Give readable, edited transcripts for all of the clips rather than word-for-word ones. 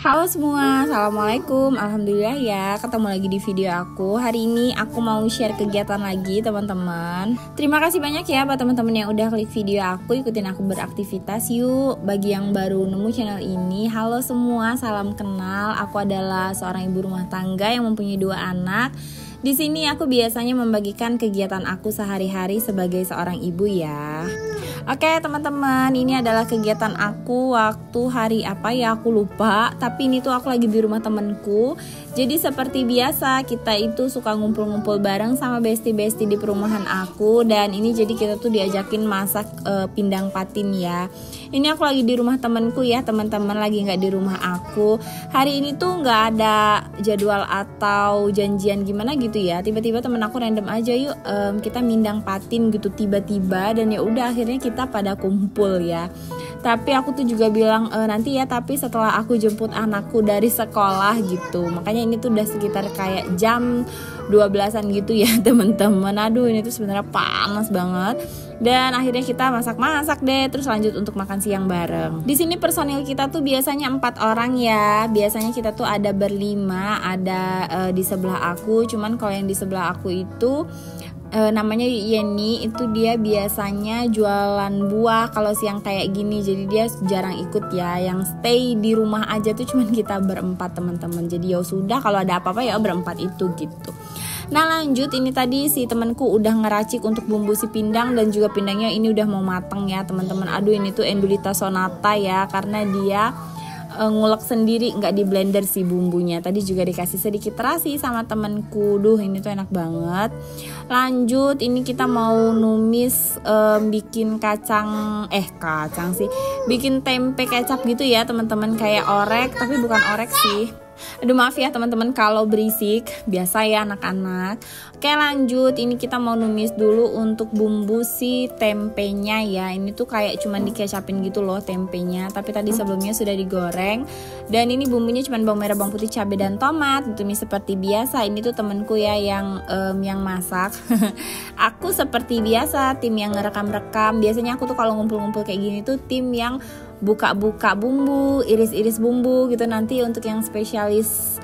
Halo semua, Assalamualaikum. Alhamdulillah ya, ketemu lagi di video aku. Hari ini aku mau share kegiatan lagi teman-teman. Terima kasih banyak ya buat teman-teman yang udah klik video aku, ikutin aku beraktivitas yuk. Bagi yang baru nemu channel ini, halo semua, salam kenal. Aku adalah seorang ibu rumah tangga yang mempunyai 2 anak. Di sini aku biasanya membagikan kegiatan aku sehari-hari sebagai seorang ibu ya. Oke teman-teman, ini adalah kegiatan aku waktu hari apa ya aku lupa. Tapi ini tuh aku lagi di rumah temenku. Jadi seperti biasa kita itu suka ngumpul-ngumpul bareng sama besti-besti di perumahan aku. Dan ini jadi kita tuh diajakin masak pindang patin ya. Ini aku lagi di rumah temenku ya, teman-teman lagi nggak di rumah aku. Hari ini tuh nggak ada jadwal atau janjian gimana gitu ya. Tiba-tiba temen aku random aja yuk kita mindang patin gitu tiba-tiba, dan ya udah akhirnya kita pada kumpul ya. Tapi aku tuh juga bilang nanti ya, tapi setelah aku jemput anakku dari sekolah gitu. Makanya ini tuh udah sekitar kayak jam 12-an gitu ya teman-teman. Aduh ini tuh sebenarnya panas banget. Dan akhirnya kita masak-masak deh, terus lanjut untuk makan siang bareng. Di sini personil kita tuh biasanya 4 orang ya. Biasanya kita tuh ada berlima, ada di sebelah aku. Cuman kalau yang di sebelah aku itu namanya Yeni, itu dia biasanya jualan buah kalau siang kayak gini. Jadi dia jarang ikut ya. Yang stay di rumah aja tuh cuman kita berempat teman-teman. Jadi ya sudah, kalau ada apa-apa ya berempat itu gitu. Nah lanjut, ini tadi si temanku udah ngeracik untuk bumbu si pindang, dan juga pindangnya ini udah mau mateng ya teman-teman. Aduh ini tuh Endulita sonata ya, karena dia ngulek sendiri, nggak di blender sih bumbunya. Tadi juga dikasih sedikit terasi sama temanku. Duh ini tuh enak banget. Lanjut, ini kita mau numis bikin kacang sih, bikin tempe kecap gitu ya teman-teman, kayak orek tapi bukan orek sih. Aduh maaf ya teman-teman kalau berisik, biasa ya anak-anak. Oke lanjut, ini kita mau numis dulu untuk bumbu si tempenya ya. Ini tuh kayak cuman dikecapin gitu loh tempenya, tapi tadi sebelumnya sudah digoreng. Dan ini bumbunya cuman bawang merah, bawang putih, cabai dan tomat. Ditumis seperti biasa. Ini tuh temenku ya yang masak. Aku seperti biasa tim yang ngerekam-rekam. Biasanya aku tuh kalau ngumpul-ngumpul kayak gini tuh tim yang buka-buka bumbu, iris-iris bumbu gitu. Nanti untuk yang spesialis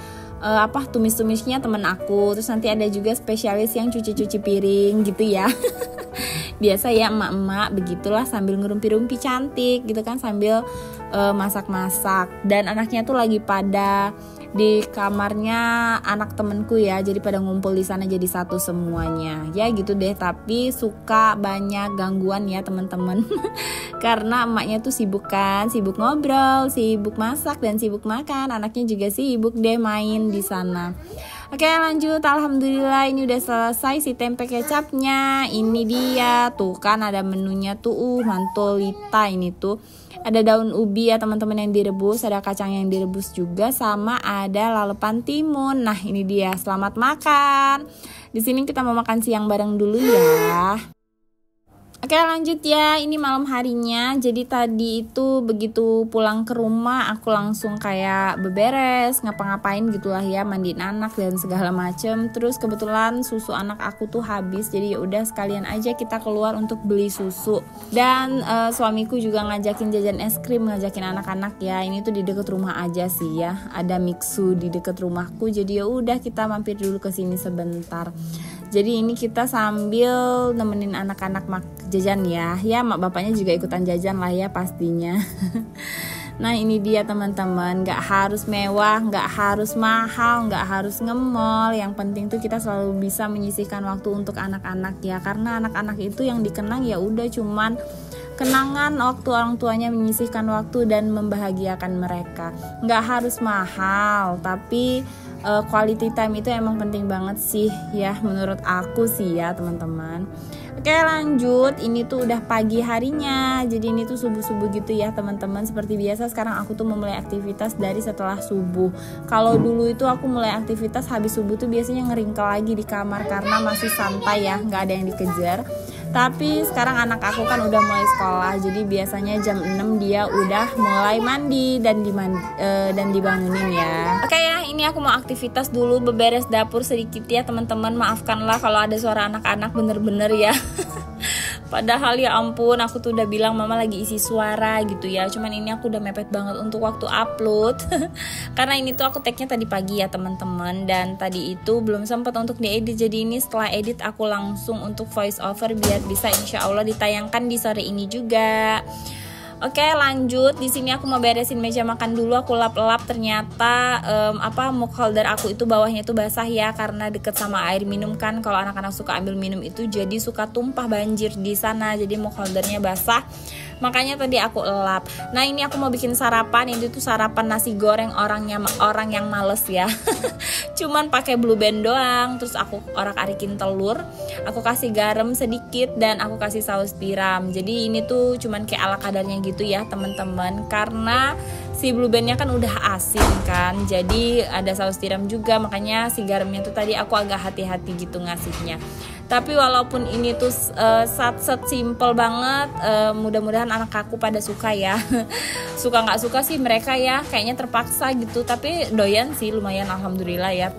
tumis-tumisnya temen aku. Terus nanti ada juga spesialis yang cuci-cuci piring gitu ya. Biasa ya emak-emak begitulah, sambil ngerumpi-rumpi cantik gitu kan, sambil masak-masak. Dan anaknya tuh lagi pada di kamarnya anak temenku ya, jadi pada ngumpul di sana jadi satu semuanya ya gitu deh. Tapi suka banyak gangguan ya teman-teman karena emaknya tuh sibuk ngobrol, sibuk masak dan sibuk makan. Anaknya juga sibuk deh main di sana. Oke lanjut, alhamdulillah ini udah selesai si tempe kecapnya. Ini dia tuh kan ada menunya tuh mantul lita. Ini tuh ada daun ubi ya teman-teman yang direbus, ada kacang yang direbus juga, sama ada lalapan timun. Nah ini dia, selamat makan. Di sini kita mau makan siang bareng dulu ya. Oke lanjut ya, ini malam harinya. Jadi tadi itu begitu pulang ke rumah aku langsung kayak beberes, ngapa-ngapain gitulah ya, mandiin anak dan segala macem. Terus kebetulan susu anak aku tuh habis, jadi ya udah sekalian aja kita keluar untuk beli susu. Dan suamiku juga ngajakin jajan es krim, ngajakin anak-anak ya. Ini tuh di deket rumah aja sih ya, ada Mixu di deket rumahku. Jadi ya udah kita mampir dulu ke sini sebentar. Jadi ini kita sambil nemenin anak-anak jajan ya. Ya mak bapaknya juga ikutan jajan lah ya pastinya. Nah ini dia teman-teman, gak harus mewah, gak harus mahal, gak harus nge-mall. Yang penting tuh kita selalu bisa menyisihkan waktu untuk anak-anak ya. Karena anak-anak itu yang dikenang ya udah cuman kenangan waktu orang tuanya menyisihkan waktu dan membahagiakan mereka. Gak harus mahal, tapi quality time itu emang penting banget sih ya, menurut aku sih ya teman-teman. Oke lanjut, ini tuh udah pagi harinya. Jadi ini tuh subuh-subuh gitu ya teman-teman. Seperti biasa sekarang aku tuh memulai aktivitas dari setelah subuh. Kalau dulu itu aku mulai aktivitas habis subuh tuh biasanya ngeringkel lagi di kamar karena masih santai ya, nggak ada yang dikejar. Tapi sekarang anak aku kan udah mulai sekolah, jadi biasanya jam 6 dia udah mulai mandi dan dibangunin ya. Oke ya, ini aku mau aktivitas dulu, beberes dapur sedikit ya teman-teman. Maafkanlah kalau ada suara anak-anak, bener-bener ya. Padahal ya ampun, aku tuh udah bilang mama lagi isi suara gitu ya. Cuman ini aku udah mepet banget untuk waktu upload. Karena ini tuh aku tag-nya tadi pagi ya teman-teman. Dan tadi itu belum sempat untuk diedit. Jadi ini setelah edit aku langsung untuk voice over biar bisa insya Allah ditayangkan di sore ini juga. Oke, lanjut. Di sini aku mau beresin meja makan dulu. Aku lap-lap, ternyata mug holder aku itu bawahnya itu basah ya, karena deket sama air minum kan. Kalau anak-anak suka ambil minum itu jadi suka tumpah banjir di sana. Jadi mug holdernya basah. Makanya tadi aku elap. Nah, ini aku mau bikin sarapan. Ini tuh sarapan nasi goreng orang yang males ya. Cuman pakai blue band doang. Terus aku orak-arikin telur. Aku kasih garam sedikit dan aku kasih saus tiram. Jadi ini tuh cuman kayak ala kadarnya gitu ya teman-teman. Karena si blue bandnya kan udah asin kan. Jadi ada saus tiram juga. Makanya si garamnya tuh tadi aku agak hati-hati gitu ngasihnya. Tapi walaupun ini tuh set simple banget, mudah-mudahan anak aku pada suka ya. Suka nggak suka sih mereka ya, kayaknya terpaksa gitu. Tapi doyan sih, lumayan alhamdulillah ya.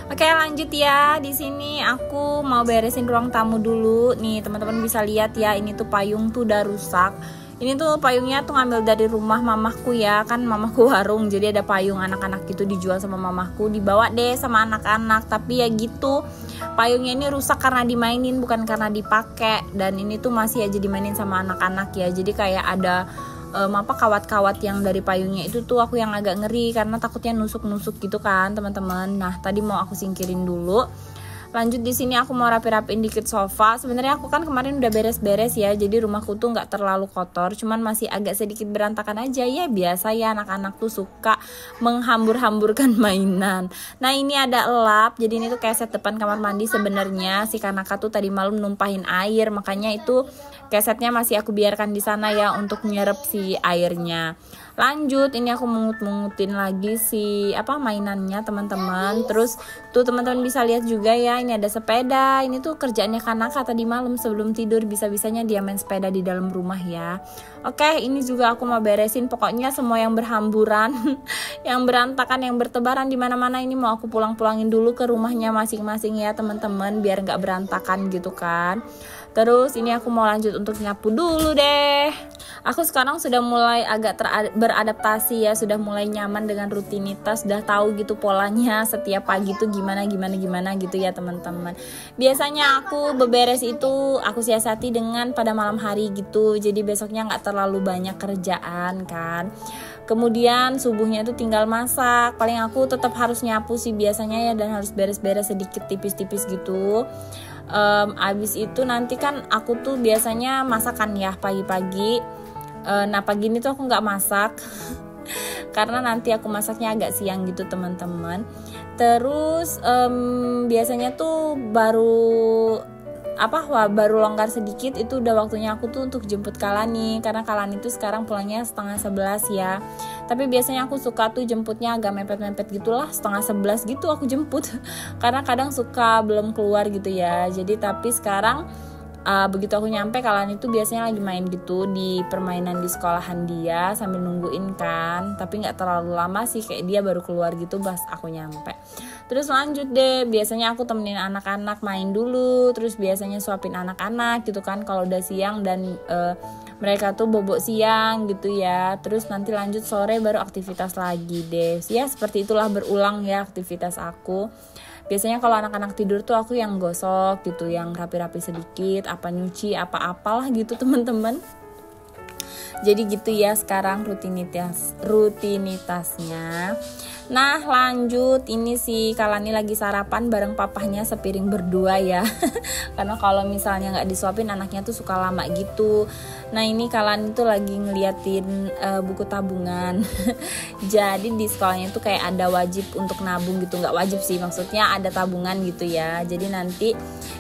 Oke, lanjut ya. Di sini aku mau beresin ruang tamu dulu. Nih teman-teman bisa lihat ya, ini tuh payung tuh udah rusak. Ini tuh payungnya tuh ngambil dari rumah mamahku ya, kan mamahku warung, jadi ada payung anak-anak gitu dijual sama mamahku, dibawa deh sama anak-anak. Tapi ya gitu, payungnya ini rusak karena dimainin bukan karena dipakai. Dan ini tuh masih aja dimainin sama anak-anak ya, jadi kayak ada kawat-kawat yang dari payungnya itu tuh aku yang agak ngeri karena takutnya nusuk-nusuk gitu kan teman-teman. Nah, tadi mau aku singkirin dulu. Lanjut di sini aku mau rapi-rapiin dikit sofa. Sebenarnya aku kan kemarin udah beres-beres ya, jadi rumahku tuh nggak terlalu kotor, cuman masih agak sedikit berantakan aja ya. Biasa ya anak-anak tuh suka menghambur-hamburkan mainan. Nah, ini ada elap, jadi ini tuh keset depan kamar mandi. Sebenarnya si Kanaka tuh tadi malam numpahin air, makanya itu kesetnya masih aku biarkan di sana ya untuk nyerap si airnya. Lanjut, ini aku mungut-mungutin lagi si mainannya teman-teman. Terus tuh teman-teman bisa lihat juga ya, ini ada sepeda. Ini tuh kerjaannya Kanaka tadi malam sebelum tidur, bisa-bisanya dia main sepeda di dalam rumah ya. Oke, ini juga aku mau beresin. Pokoknya semua yang berhamburan, yang berantakan, yang bertebaran di mana-mana ini mau aku pulang-pulangin dulu ke rumahnya masing-masing ya teman-teman, biar nggak berantakan gitu kan. Terus ini aku mau lanjut untuk nyapu dulu deh. Aku sekarang sudah mulai agak beradaptasi ya, sudah mulai nyaman dengan rutinitas, sudah tahu gitu polanya setiap pagi tuh gimana gitu ya teman-teman. Biasanya aku beberes itu aku siasati dengan pada malam hari gitu, jadi besoknya nggak terlalu banyak kerjaan kan. Kemudian subuhnya itu tinggal masak. Paling aku tetap harus nyapu sih biasanya ya, dan harus beres-beres sedikit tipis-tipis gitu. Abis itu nanti kan aku tuh biasanya masakan ya pagi-pagi. Nah, pagi ini tuh aku nggak masak karena nanti aku masaknya agak siang gitu teman-teman. Terus biasanya tuh baru longgar sedikit itu udah waktunya aku tuh untuk jemput Kalani, karena Kalani tuh sekarang pulangnya 10:30 ya. Tapi biasanya aku suka tuh jemputnya agak mepet-mepet gitulah, 10:30 gitu aku jemput karena kadang suka belum keluar gitu ya. Jadi tapi sekarang begitu aku nyampe, Kalani tuh biasanya lagi main gitu di permainan di sekolahan dia sambil nungguin kan. Tapi nggak terlalu lama sih, kayak dia baru keluar gitu pas aku nyampe. Terus lanjut deh, biasanya aku temenin anak-anak main dulu. Terus biasanya suapin anak-anak gitu kan kalau udah siang, dan mereka tuh bobok siang gitu ya. Terus nanti lanjut sore baru aktivitas lagi deh. Ya seperti itulah, berulang ya aktivitas aku. Biasanya kalau anak-anak tidur tuh aku yang gosok gitu, yang rapi-rapi sedikit, nyuci, apalah gitu teman-teman. Jadi gitu ya sekarang rutinitasnya. Nah, lanjut, ini si Kalani lagi sarapan bareng papahnya sepiring berdua ya. Karena kalau misalnya nggak disuapin anaknya tuh suka lama gitu. Nah, ini Kalani tuh lagi ngeliatin buku tabungan. Jadi di sekolahnya tuh kayak ada wajib untuk nabung gitu, nggak wajib sih, maksudnya ada tabungan gitu ya. Jadi nanti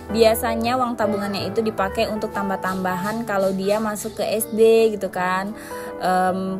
biasanya uang tabungannya itu dipakai untuk tambah-tambahan kalau dia masuk ke SD gitu kan.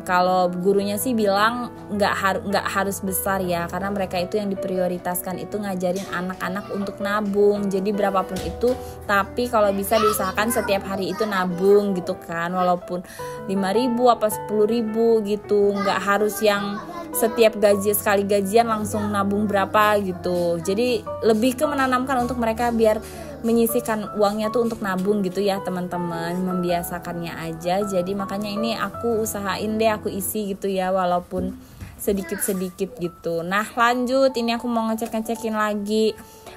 Kalau gurunya sih bilang nggak harus besar ya, karena mereka itu yang diprioritaskan itu ngajarin anak-anak untuk nabung. Jadi berapapun itu, tapi kalau bisa diusahakan setiap hari itu nabung gitu kan, walaupun 5.000 apa 10.000 gitu. Nggak harus yang setiap sekali gajian langsung nabung berapa gitu. Jadi lebih ke menanamkan untuk mereka biar menyisihkan uangnya tuh untuk nabung gitu ya teman-teman, membiasakannya aja. Jadi makanya ini aku usahain deh aku isi gitu ya, walaupun sedikit-sedikit gitu. Nah lanjut, ini aku mau ngecek-ngecekin lagi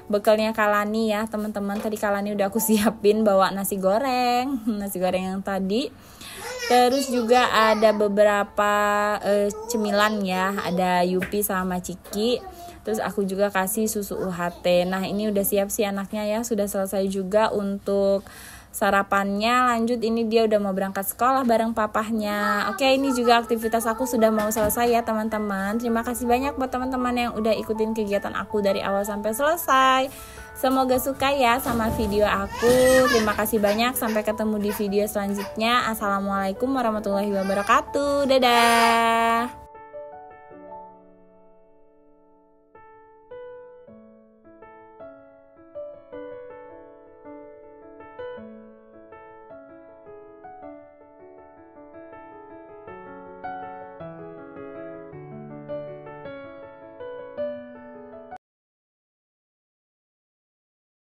bekalnya Kalani ya teman-teman. Tadi Kalani udah aku siapin bawa nasi goreng yang tadi. Terus juga ada beberapa cemilan ya, ada Yupi sama Ciki. Terus aku juga kasih susu UHT. Nah ini udah siap sih anaknya ya, sudah selesai juga untuk sarapannya. Lanjut, ini dia udah mau berangkat sekolah bareng papahnya. Oke, ini juga aktivitas aku sudah mau selesai ya teman-teman. Terima kasih banyak buat teman-teman yang udah ikutin kegiatan aku dari awal sampai selesai. Semoga suka ya sama video aku. Terima kasih banyak, sampai ketemu di video selanjutnya. Assalamualaikum warahmatullahi wabarakatuh. Dadah.